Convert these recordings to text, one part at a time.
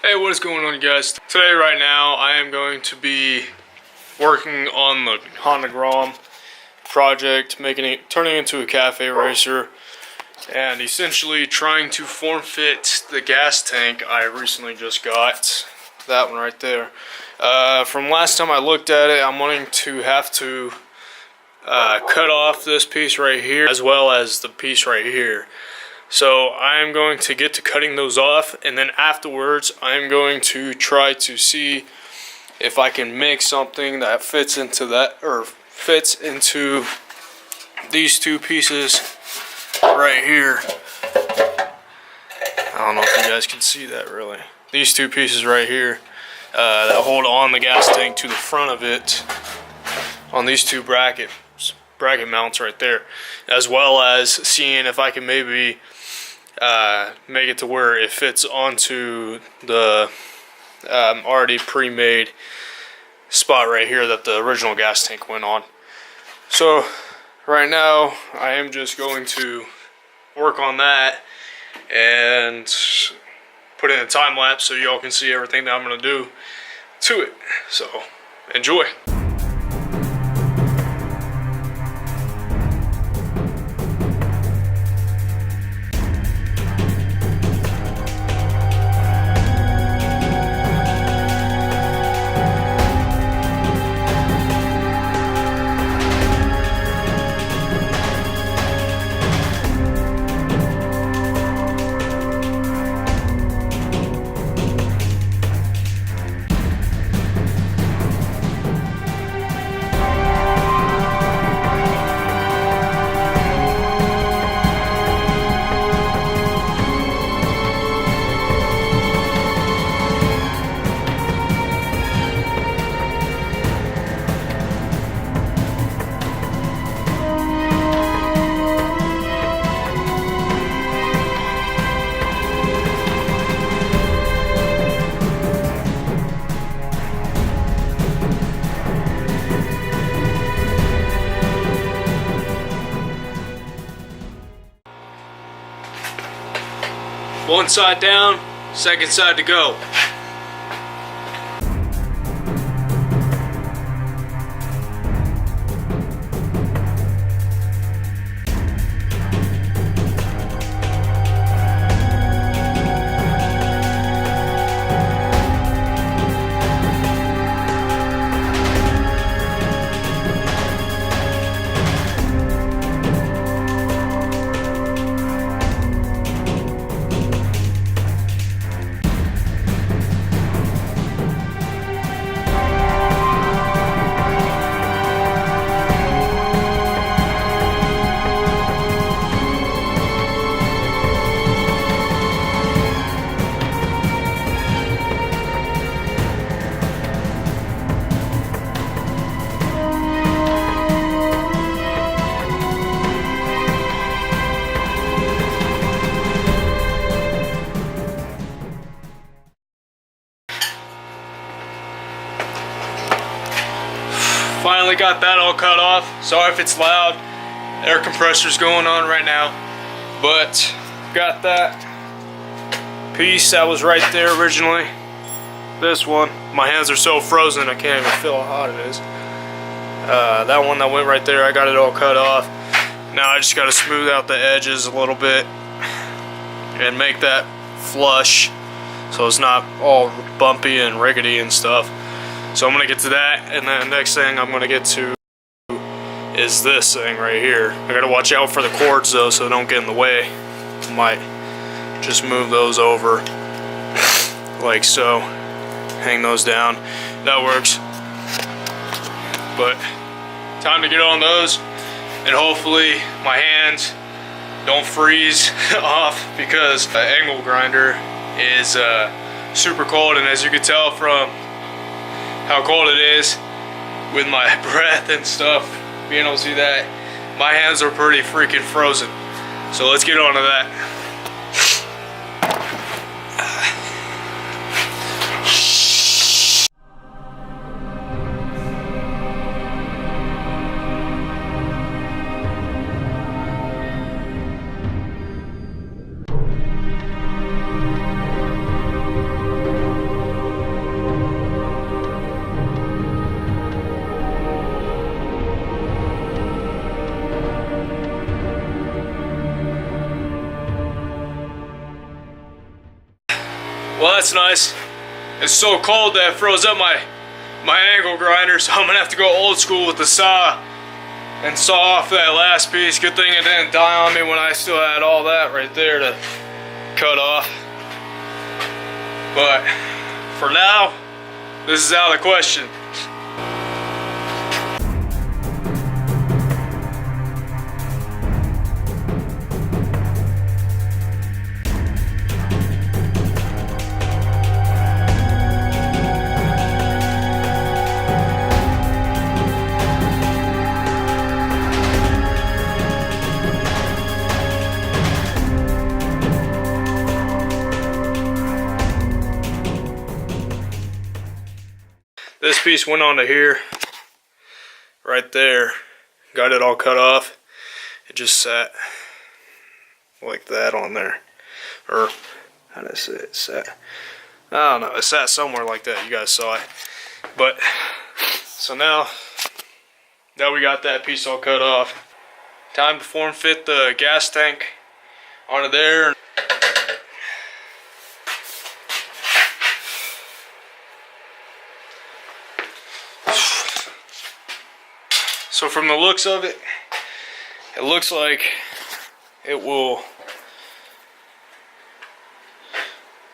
Hey, what is going on, you guys? Today, right now, I am going to be working on the Honda Grom project, turning it into a cafe racer, and essentially trying to form fit the gas tank I recently just got. That one right there. From last time I looked at it, I'm wanting to have to cut off this piece right here, as well as the piece right here. So I am going to get to cutting those off, and then afterwards I'm going to try to see if I can make something that fits into that, or fits into these two pieces right here. I don't know if you guys can see that really. These two pieces right here that hold on the gas tank to the front of it on these two bracket mounts right there, as well as seeing if I can maybe make it to where it fits onto the already pre-made spot right here that the original gas tank went on. So right now I am just going to work on that and put in a time lapse so y'all can see everything that I'm going to do to it. So enjoy. One side down, second side to go. Finally got that all cut off. Sorry if it's loud. Air compressor's going on right now. But got that piece that was right there originally. This one. My hands are so frozen I can't even feel how hot it is. That one that went right there, I got it all cut off. Now I just got to smooth out the edges a little bit and make that flush so it's not all bumpy and rickety and stuff. So I'm going to get to that, and then the next thing I'm going to get to is this thing right here. I got to watch out for the cords though so they don't get in the way. Might just move those over like so. Hang those down. That works. But time to get on those, and hopefully my hands don't freeze off because the angle grinder is super cold, and as you can tell from how cold it is with my breath and stuff, being able to see that, my hands are pretty freaking frozen. So let's get on to that. Well, that's nice. It's so cold that it froze up my angle grinder, so I'm gonna have to go old school with the saw and saw off that last piece. Good thing it didn't die on me when I still had all that right there to cut off. But for now, this is out of the question. This piece went onto here, right there. Got it all cut off. It just sat like that on there. Or, how did I say it sat? I don't know, it sat somewhere like that. You guys saw it. But, so now we got that piece all cut off. Time to form fit the gas tank onto there. So from the looks of it, it looks like it will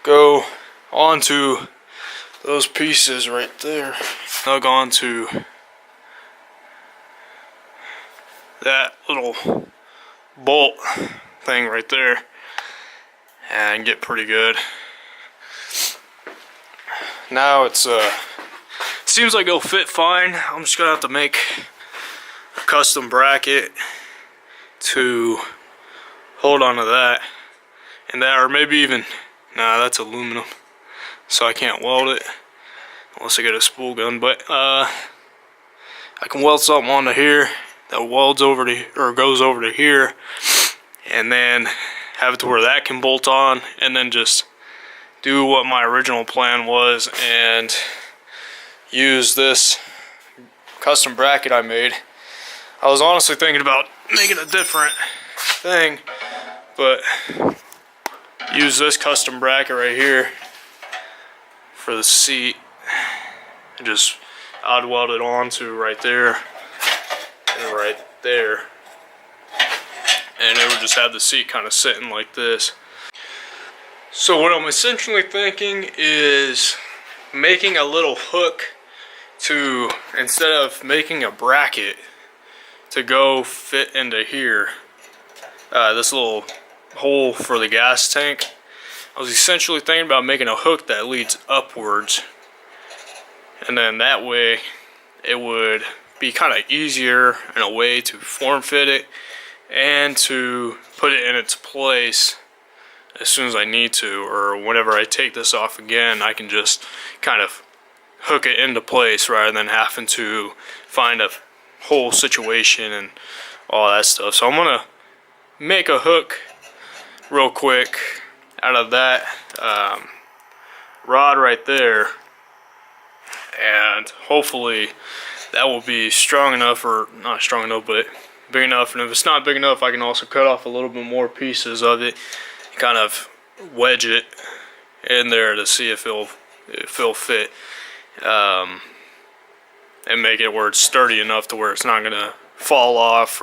go onto those pieces right there. Snug onto that little bolt thing right there and get pretty good. Now it seems like it'll fit fine. I'm just gonna have to make custom bracket to hold on to that and that, or maybe even, nah, that's aluminum, so I can't weld it unless I get a spool gun. But I can weld something onto here that welds over to, or goes over to here, and then have it to where that can bolt on, and then just do what my original plan was and use this custom bracket I made. I was honestly thinking about making a different thing, but use this custom bracket right here for the seat and just odd weld it onto right there and right there, and it would just have the seat kind of sitting like this. So what I'm essentially thinking is making a little hook to, instead of making a bracket to go fit into here, this little hole for the gas tank, I was essentially thinking about making a hook that leads upwards, and then that way it would be kind of easier in a way to form fit it and to put it in its place as soon as I need to, or whenever I take this off again, I can just kind of hook it into place rather than having to find a whole situation and all that stuff. So I'm gonna make a hook real quick out of that rod right there, and hopefully that will be strong enough, or not strong enough, but big enough. And if it's not big enough, I can also cut off a little bit more pieces of it, kind of wedge it in there to see if it'll fit, and make it where it's sturdy enough to where it's not gonna fall off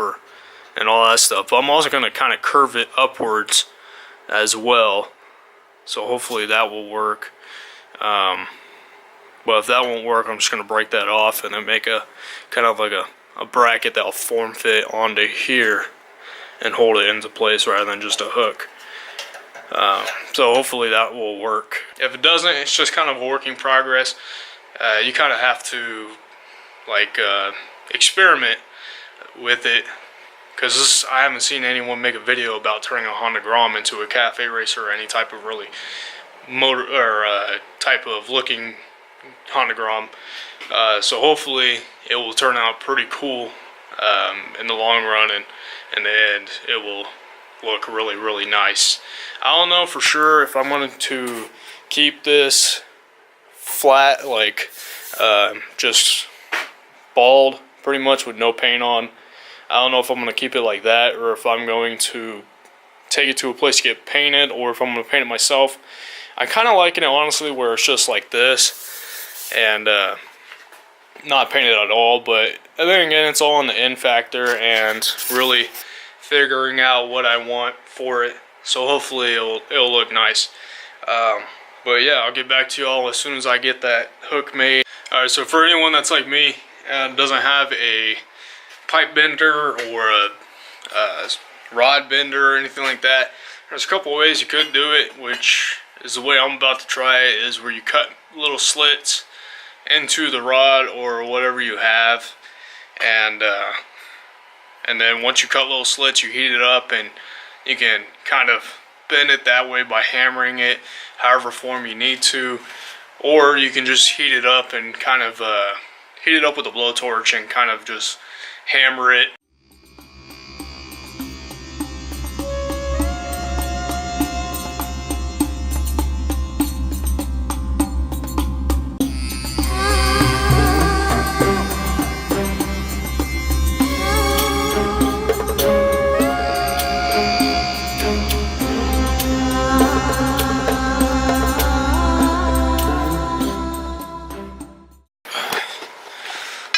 and all that stuff. But I'm also gonna kind of curve it upwards as well, so hopefully that will work. But if that won't work, I'm just gonna break that off and then make a kind of like a bracket that'll form fit onto here and hold it into place rather than just a hook. So hopefully that will work. If it doesn't, it's just kind of a work in progress. You kind of have to experiment with it, because I haven't seen anyone make a video about turning a Honda Grom into a cafe racer or any type of really motor or type of looking Honda Grom. So hopefully it will turn out pretty cool in the long run, and in the end it will look really, really nice. I don't know for sure if I'm going to keep this flat, like just bald pretty much with no paint on. I don't know if I'm going to keep it like that, or if I'm going to take it to a place to get painted, or if I'm going to paint it myself. I kind of liking it honestly where it's just like this and not painted at all, but then again it's all in the in factor and really figuring out what I want for it, so hopefully it'll look nice. But yeah, I'll get back to y'all as soon as I get that hook made. Alright, so for anyone that's like me and doesn't have a pipe bender or a rod bender or anything like that, there's a couple ways you could do it, which is the way I'm about to try it, is where you cut little slits into the rod or whatever you have, and then once you cut little slits, you heat it up and you can kind of bend it that way by hammering it however form you need to, or you can just heat it up and kind of heat it up with a blowtorch and kind of just hammer it.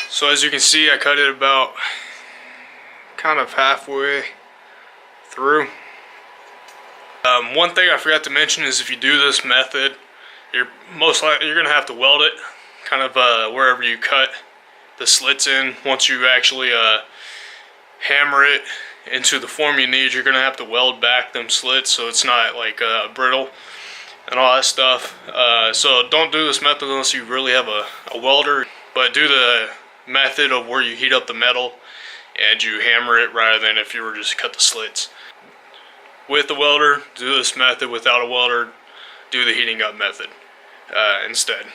So as you can see, I cut it about kind of halfway through. One thing I forgot to mention is if you do this method, you're gonna have to weld it kind of wherever you cut the slits in. Once you actually hammer it into the form you need, you're gonna have to weld back them slits so it's not like brittle and all that stuff. So don't do this method unless you really have a welder, but do the method of where you heat up the metal and you hammer it rather than if you were just cut the slits. With the welder, do this method. Without a welder, do the heating up method instead.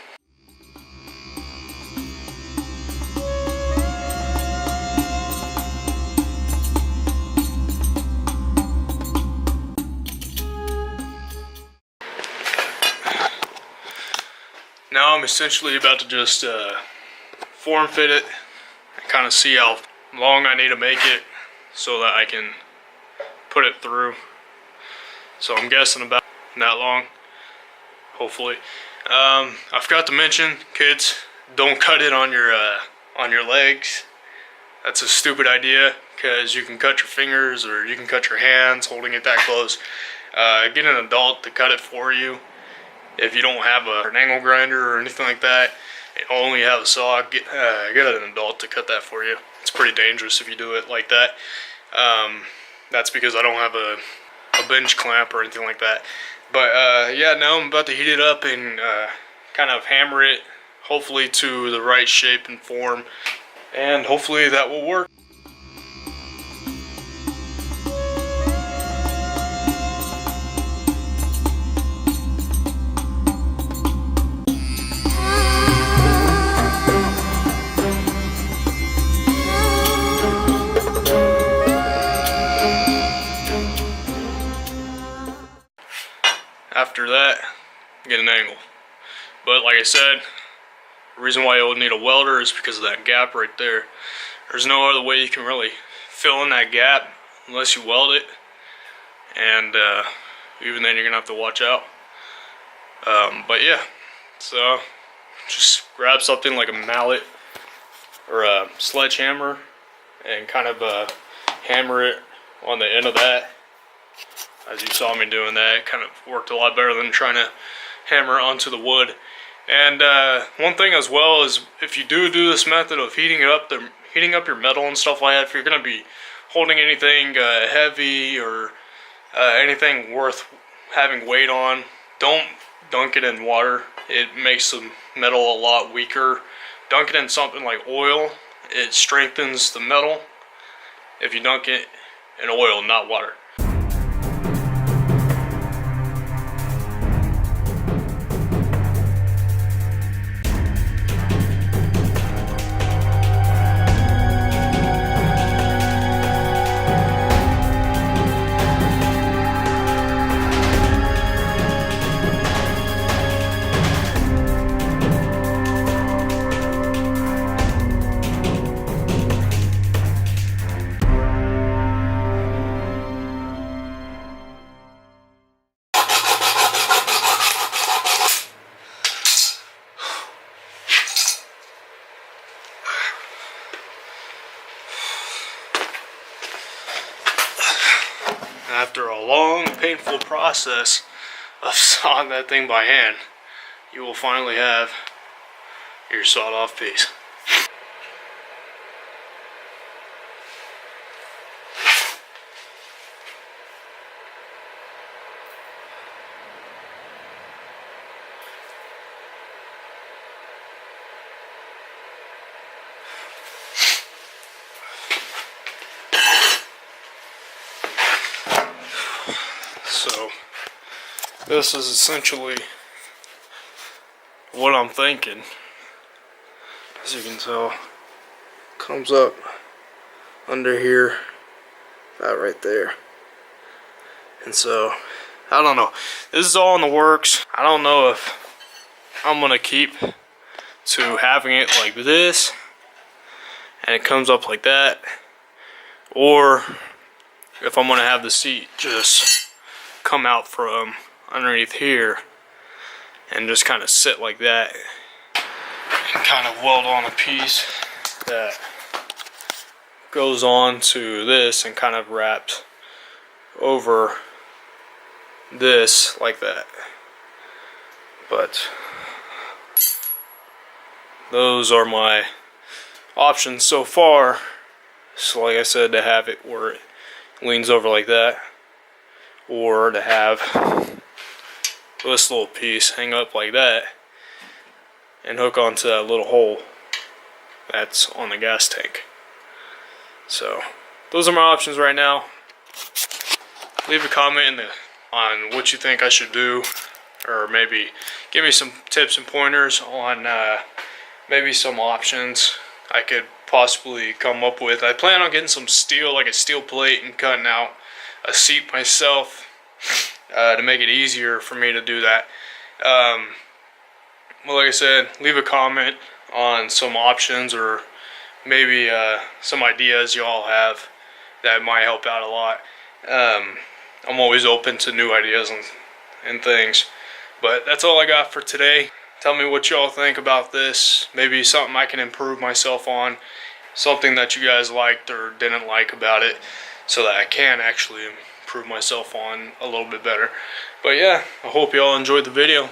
Now I'm essentially about to just form fit it and kind of see how long I need to make it so that I can put it through. So I'm guessing about that long, hopefully. I forgot to mention, kids, don't cut it on your legs. That's a stupid idea because you can cut your fingers or you can cut your hands holding it that close. Get an adult to cut it for you. If you don't have an angle grinder or anything like that, only have a saw, get an adult to cut that for you. It's pretty dangerous if you do it like that. That's because I don't have a bench clamp or anything like that. But yeah, now I'm about to heat it up and kind of hammer it, hopefully to the right shape and form, and hopefully that will work. After that, get an angle. But like I said, the reason why you'll need a welder is because of that gap right there. There's no other way you can really fill in that gap unless you weld it, and even then you're gonna have to watch out. But yeah, so just grab something like a mallet or a sledgehammer and kind of hammer it on the end of that. As you saw me doing that, it kind of worked a lot better than trying to hammer it onto the wood. And one thing as well is, if you do this method of heating up your metal and stuff like that, if you're going to be holding anything heavy or anything worth having weight on, don't dunk it in water. It makes the metal a lot weaker. Dunk it in something like oil. It strengthens the metal if you dunk it in oil, not water. after a long, painful process of sawing that thing by hand, you will finally have your sawed off piece. So this is essentially what I'm thinking. As you can tell, comes up under here, about right there. And so, I don't know. This is all in the works. I don't know if I'm gonna keep to having it like this, and it comes up like that, or if I'm gonna have the seat just come out from underneath here and just kind of sit like that and kind of weld on a piece that goes on to this and kind of wraps over this like that. But those are my options so far. So like I said, to have it where it leans over like that, or to have this little piece hang up like that and hook onto that little hole that's on the gas tank. So those are my options right now. Leave a comment on what you think I should do, or maybe give me some tips and pointers on maybe some options I could possibly come up with. I plan on getting some steel, like a steel plate, and cutting out a seat myself to make it easier for me to do that. Well, like I said, leave a comment on some options, or maybe some ideas y'all have that might help out a lot. I'm always open to new ideas and things. But that's all I got for today. Tell me what y'all think about this. Maybe something I can improve myself on. Something that you guys liked or didn't like about it, so that I can actually improve myself on a little bit better. But yeah, I hope y'all enjoyed the video.